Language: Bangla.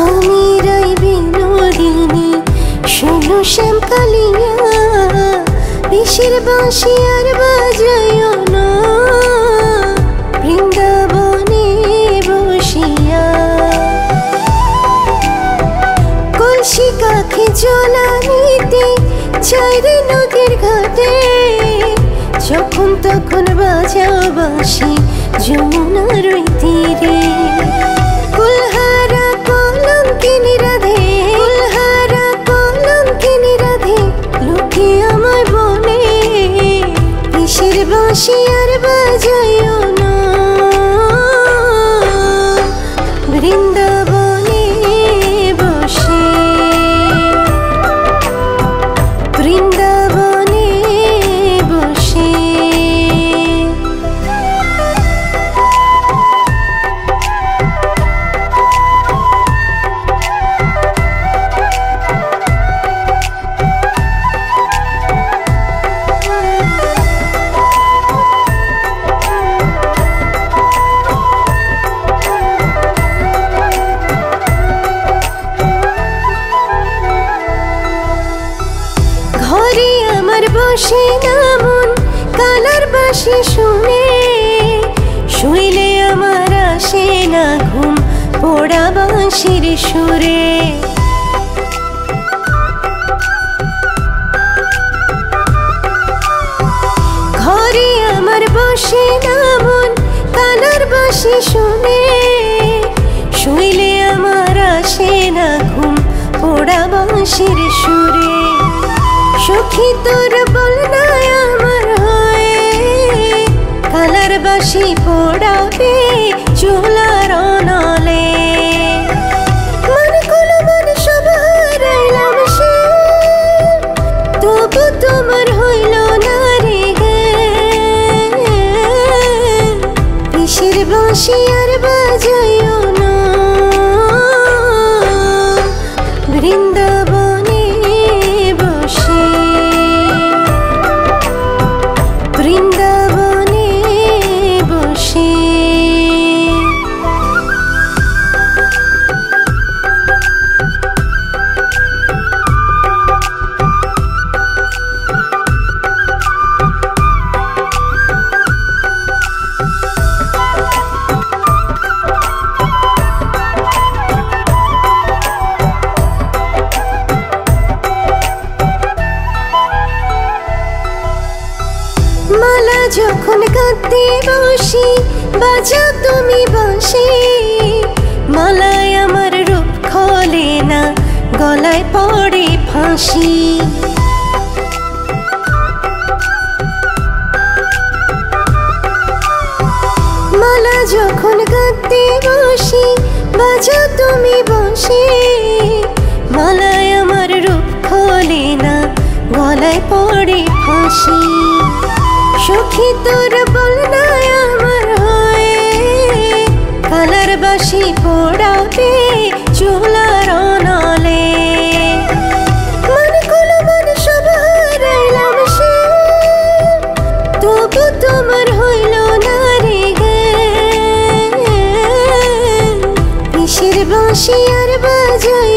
আমিরাই বিনোদিনী শোনো শ্যামকালিয়া, বিষের বাঁশি আর বাজাইও না বৃন্দাবনে বসিয়া। কলসি কাখে জ্বলানিতে চাইরে নদীর ঘাটে, যখন তখন বাজাও বাঁশি যমুনার ওই তীরে। কুলহারা কলঙ্কিনী রাধে, কুলহারা কলঙ্কিনী রাধে, লোকে আমায় বলে বিষের বাঁশি আর বাজাইও না বৃন্দাবনে বসে, বৃন্দাবনে বসে। ঘরে আমার বসে না মন কালার বাঁশি শুনে, শুইলে আমার আসে না ঘুম পোড়া বাঁশির সুরে। ঘরে আমার বসে না মন কালার বাঁশি শুনে, শুইলে আমার আসে না ঘুম পোড়া বাঁশির সুরে। সখী তোর বল না আমার হয়ে কালার বাঁশি পোড়াবে চুলার নলে। মন কুল মন সব হারাইলাম সে, তবু তোমার হইল না রে গে। বিষের বাঁশি আর বাজাইও না বৃন্দাবনে বসে, বৃন্দাবনে বসে। মালা যখন কাঁদতে বসি বাজাও তুমি বাঁশি, মালায় আমার রূপ খোলে না গলায় পড়ে ফাঁসি। মালা যখন কাঁদতে বসি বাজাও তুমি বাঁশি, মালায় আমার রূপ খোলে না গলায় পড়ে ফাঁসি। সখী তোর বল না আমার হয়ে কালার বাঁশি পোড়াবে চুলার নলে। মন কুল মন সব হারাইলাম সে, তবু তোমার হইল না রে গে। বিষের বাঁশি আর বাজাই